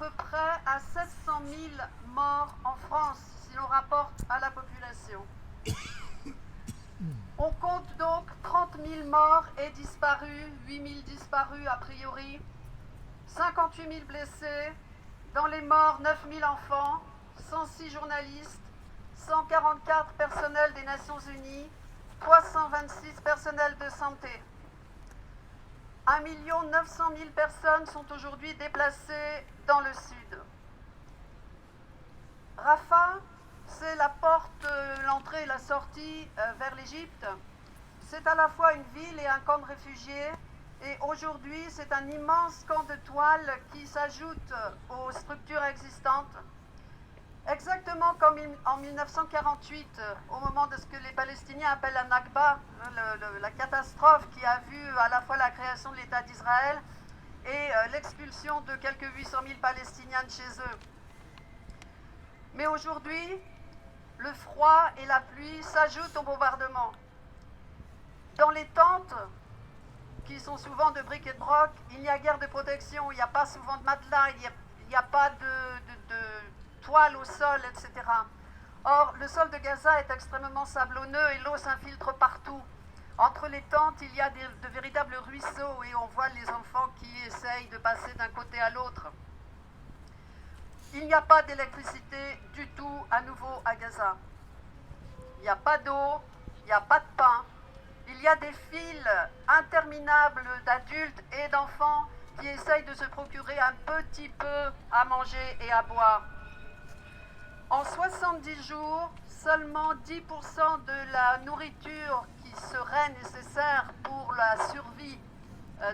peu près à 700 000 morts en France, si l'on rapporte à la population. On compte donc 30 000 morts et disparus, 8 000 disparus a priori, 58 000 blessés, dans les morts 9 000 enfants, 106 journalistes, 144 personnels des Nations Unies, 326 personnels de santé. 1 900 000 personnes sont aujourd'hui déplacées dans le sud. Rafah, c'est la porte, l'entrée et la sortie vers l'Égypte. C'est à la fois une ville et un camp de réfugiés. Et aujourd'hui, c'est un immense camp de toile qui s'ajoute aux structures existantes. Exactement comme en 1948, au moment de ce que les Palestiniens appellent la Nakba, la catastrophe qui a vu à la fois la création de l'État d'Israël et l'expulsion de quelques 800 000 Palestiniens de chez eux. Mais aujourd'hui, le froid et la pluie s'ajoutent au bombardement. Dans les tentes, qui sont souvent de briques et de broc, il n'y a guère de protection, il n'y a pas souvent de matelas, il n'y a pas de toile au sol, etc. Or, le sol de Gaza est extrêmement sablonneux et l'eau s'infiltre partout. Entre les tentes, il y a de véritables ruisseaux et on voit les enfants qui essayent de passer d'un côté à l'autre. Il n'y a pas d'électricité du tout à nouveau à Gaza. Il n'y a pas d'eau, il n'y a pas de pain. Il y a des files interminables d'adultes et d'enfants qui essayent de se procurer un petit peu à manger et à boire. En 70 jours, seulement 10% de la nourriture qui serait nécessaire pour la survie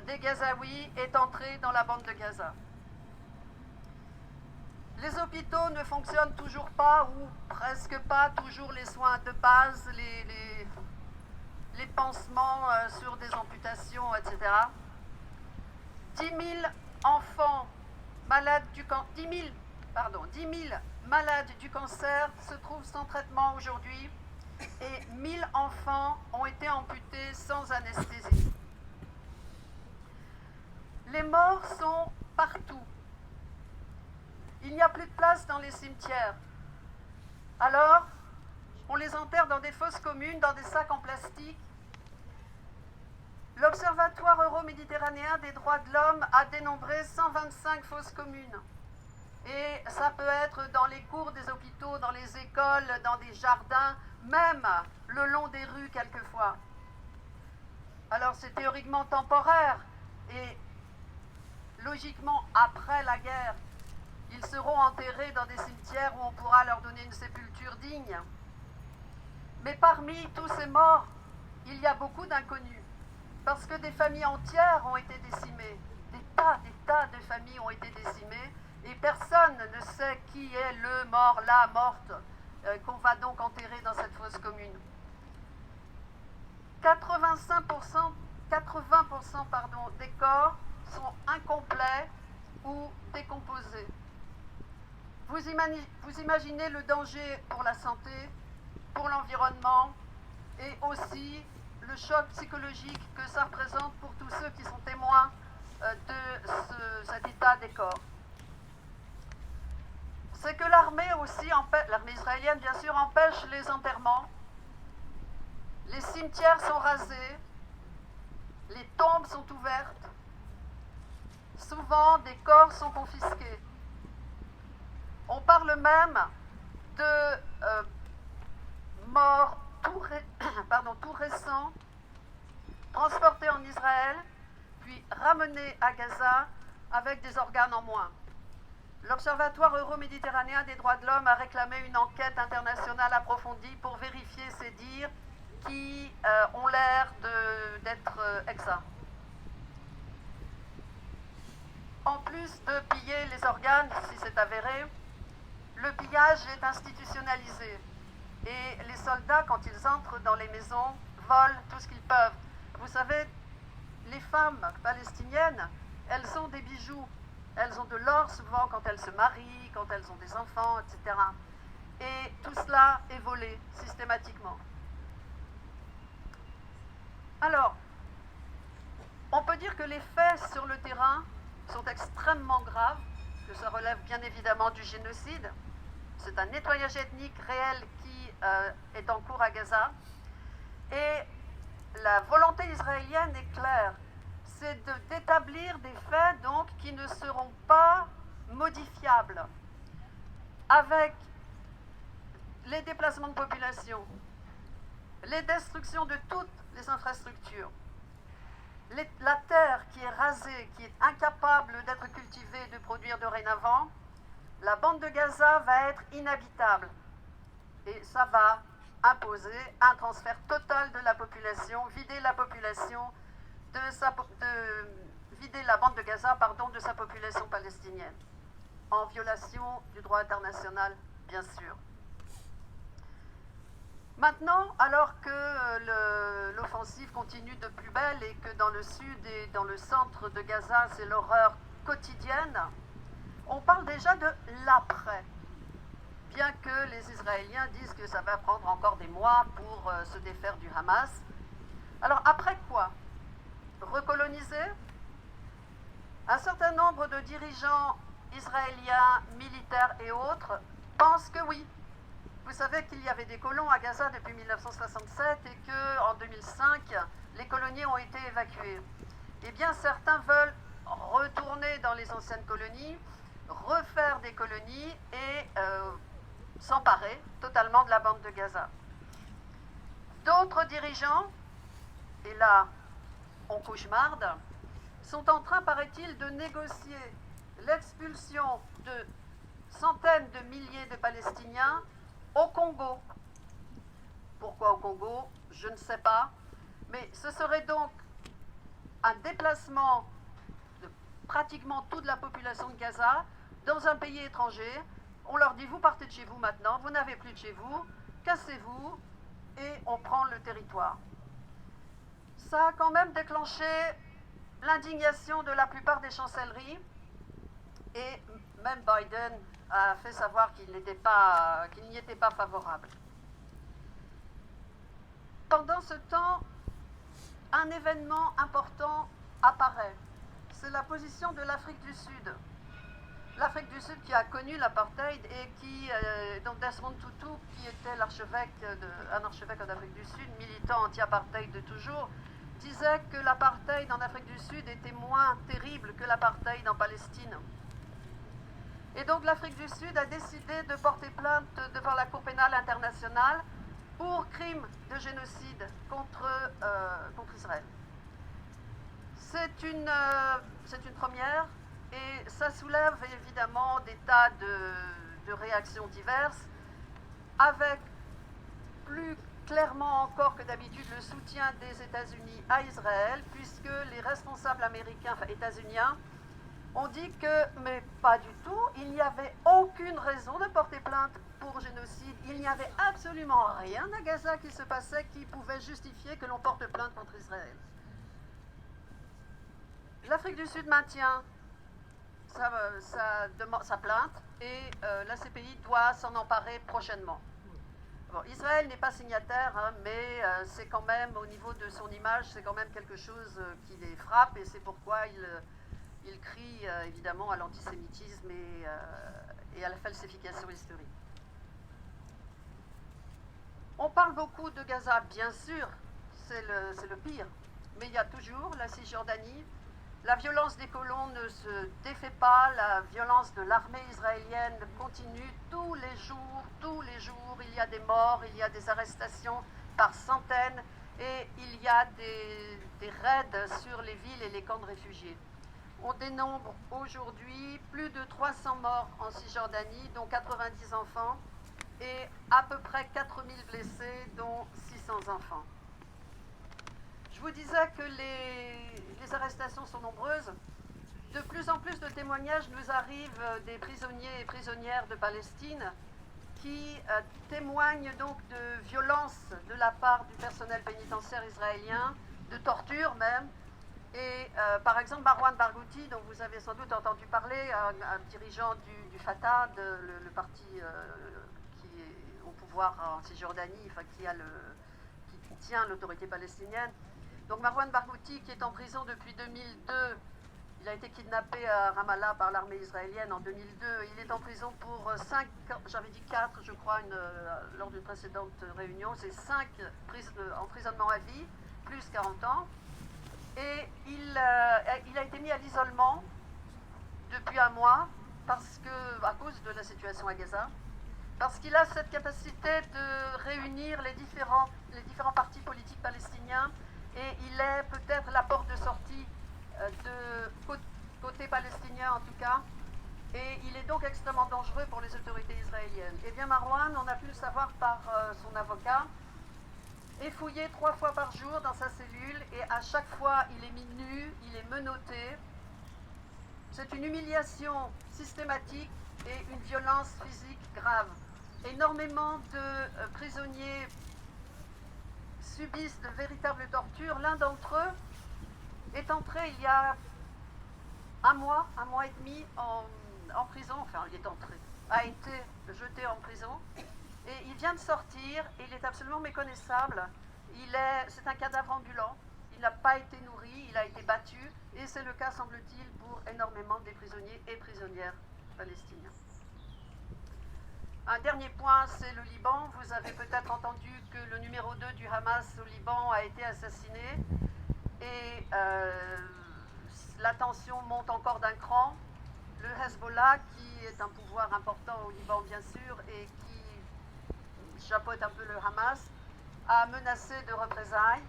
des Gazaouis est entrée dans la bande de Gaza. Les hôpitaux ne fonctionnent toujours pas, ou presque pas, toujours les soins de base, les pansements sur des amputations, etc. 10 000 enfants malades du cancer, 10 000 malades du cancer se trouvent sans traitement aujourd'hui et 1000 enfants ont été amputés sans anesthésie. Les morts sont partout. Il n'y a plus de place dans les cimetières. Alors, on les enterre dans des fosses communes, dans des sacs en plastique. L'Observatoire euro-méditerranéen des droits de l'homme a dénombré 125 fosses communes. Et ça peut être dans les cours des hôpitaux, dans les écoles, dans des jardins, même le long des rues quelquefois. Alors c'est théoriquement temporaire et logiquement après la guerre, ils seront enterrés dans des cimetières où on pourra leur donner une sépulture digne. Mais parmi tous ces morts, il y a beaucoup d'inconnus, parce que des familles entières ont été décimées, des tas de familles ont été décimées, et personne ne sait qui est le mort, la morte, qu'on va donc enterrer dans cette fosse commune. 80% des corps sont incomplets ou décomposés. Vous imaginez le danger pour la santé, pour l'environnement et aussi le choc psychologique que ça représente pour tous ceux qui sont témoins de cet état des corps. C'est que l'armée aussi, l'armée israélienne bien sûr, empêche les enterrements. Les cimetières sont rasés, les tombes sont ouvertes. Souvent, des corps sont confisqués. On parle même de morts tout récents, transportés en Israël, puis ramenés à Gaza avec des organes en moins. L'Observatoire euro-méditerranéen des droits de l'homme a réclamé une enquête internationale approfondie pour vérifier ces dires qui ont l'air d'être exacts. En plus de piller les organes, si c'est avéré, le pillage est institutionnalisé. Et les soldats, quand ils entrent dans les maisons, volent tout ce qu'ils peuvent. Vous savez, les femmes palestiniennes, elles ont des bijoux. Elles ont de l'or souvent quand elles se marient, quand elles ont des enfants, etc. Et tout cela est volé systématiquement. Alors, on peut dire que les faits sur le terrain sont extrêmement graves, que ça relève bien évidemment du génocide. C'est un nettoyage ethnique réel qui est en cours à Gaza. Et la volonté israélienne est claire, c'est d'établir des faits donc qui ne seront pas modifiables, avec les déplacements de population, les destructions de toutes les infrastructures, la terre qui est rasée, qui est incapable d'être cultivée et de produire dorénavant. La bande de Gaza va être inhabitable et ça va imposer un transfert total de la population, vider la population vider la bande de Gaza, de sa population palestinienne, en violation du droit international, bien sûr. Maintenant, alors que l'offensive continue de plus belle et que dans le sud et dans le centre de Gaza, c'est l'horreur quotidienne, on parle déjà de l'après. Bien que les Israéliens disent que ça va prendre encore des mois pour se défaire du Hamas. Alors après quoi? Recoloniser? Un certain nombre de dirigeants israéliens, militaires et autres pensent que oui. Vous savez qu'il y avait des colons à Gaza depuis 1967 et qu'en 2005, les colonies ont été évacués. Eh bien, certains veulent retourner dans les anciennes colonies, refaire des colonies et s'emparer totalement de la bande de Gaza. D'autres dirigeants, et là on cauchemarde, sont en train, paraît-il, de négocier l'expulsion de centaines de milliers de Palestiniens au Congo. Pourquoi au Congo? Je ne sais pas. Mais ce serait donc un déplacement de pratiquement toute la population de Gaza dans un pays étranger. On leur dit, vous partez de chez vous maintenant, vous n'avez plus de chez vous, cassez-vous, et on prend le territoire. Ça a quand même déclenché l'indignation de la plupart des chancelleries, et même Biden a fait savoir qu'il n'y était pas favorable. Pendant ce temps, un événement important apparaît. C'est la position de l'Afrique du Sud. L'Afrique du Sud qui a connu l'apartheid et dont Desmond Tutu, qui était un archevêque en Afrique du Sud, militant anti-apartheid de toujours, disait que l'apartheid en Afrique du Sud était moins terrible que l'apartheid en Palestine. Et donc l'Afrique du Sud a décidé de porter plainte devant la Cour pénale internationale pour crime de génocide contre Israël. C'est une première et ça soulève évidemment des tas de réactions diverses, avec plus clairement encore que d'habitude le soutien des États-Unis à Israël, puisque les responsables américains, états-uniens, ont dit que, mais pas du tout, il n'y avait aucune raison de porter plainte pour génocide. Il n'y avait absolument rien à Gaza qui se passait qui pouvait justifier que l'on porte plainte contre Israël. L'Afrique du Sud maintient sa plainte et la CPI doit s'en emparer prochainement. Bon, Israël n'est pas signataire, mais c'est quand même, au niveau de son image, c'est quand même quelque chose qui les frappe et c'est pourquoi il crie évidemment à l'antisémitisme et à la falsification historique. On parle beaucoup de Gaza, bien sûr, c'est le pire, mais il y a toujours la Cisjordanie. La violence des colons ne se défait pas, la violence de l'armée israélienne continue tous les jours, il y a des morts, il y a des arrestations par centaines et il y a des raids sur les villes et les camps de réfugiés. On dénombre aujourd'hui plus de 300 morts en Cisjordanie, dont 90 enfants, et à peu près 4000 blessés, dont 600 enfants. Je vous disais que les arrestations sont nombreuses. De plus en plus de témoignages nous arrivent des prisonniers et prisonnières de Palestine qui témoignent donc de violences de la part du personnel pénitentiaire israélien, de torture même. Et par exemple, Marwan Barghouti, dont vous avez sans doute entendu parler, un dirigeant du Fatah, le parti qui est au pouvoir en Cisjordanie, qui tient l'autorité palestinienne. Donc Marwan Barghouti, qui est en prison depuis 2002, il il a été kidnappé à Ramallah par l'armée israélienne en 2002. Il est en prison pour 5, j'avais dit 4, je crois, lors d'une précédente réunion. C'est 5 emprisonnements à vie, plus 40 ans. Et il a été mis à l'isolement depuis un mois à cause de la situation à Gaza, parce qu'il a cette capacité de réunir les différents partis politiques palestiniens, et il est peut-être la porte de sortie côté palestinien en tout cas, et il est donc extrêmement dangereux pour les autorités israéliennes. Eh bien Marwan, on a pu le savoir par son avocat, est fouillé 3 fois par jour dans sa cellule, et à chaque fois il est mis nu, il est menotté. C'est une humiliation systématique et une violence physique grave. Énormément de prisonniers subissent de véritables tortures. L'un d'entre eux est entré il y a un mois et demi en prison. Enfin, il est entré, a été jeté en prison. Et il vient de sortir, et il est absolument méconnaissable. C'est un cadavre ambulant. Il n'a pas été nourri, il a été battu. Et c'est le cas, semble-t-il, pour énormément des prisonniers et prisonnières palestiniens. Un dernier point, c'est le Liban. Vous avez peut-être entendu que le numéro 2 du Hamas au Liban a été assassiné. Et la tension monte encore d'un cran. Le Hezbollah, qui est un pouvoir important au Liban, bien sûr, et qui chapeaute un peu le Hamas, a menacé de représailles.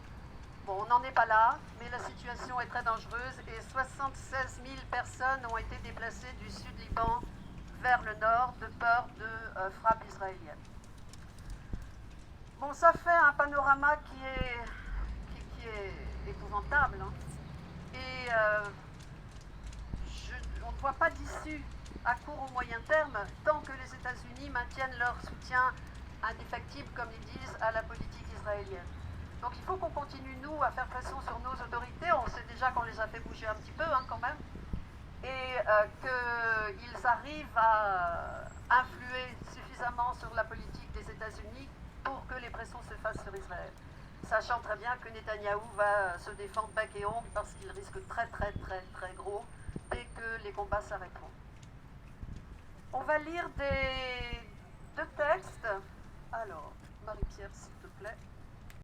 Bon, on n'en est pas là, mais la situation est très dangereuse, et 76 000 personnes ont été déplacées du sud Liban vers le nord de peur de frappes israéliennes. Bon, ça fait un panorama qui est épouvantable, hein. Et on ne voit pas d'issue à court ou moyen terme tant que les États-Unis maintiennent leur soutien indéfectible, comme ils disent, à la politique israélienne. Donc il faut qu'on continue, nous, à faire pression sur nos autorités. On sait déjà qu'on les a fait bouger un petit peu, hein, quand même, et qu'ils arrivent à influer suffisamment sur la politique des États-Unis pour que les pressions se fassent sur Israël, sachant très bien que Netanyahou va se défendre bec et ongle, parce qu'il risque très très très très gros dès que les combats s'arrêteront. On va lire deux textes. Alors, Marie-Pierre, s'il te plaît.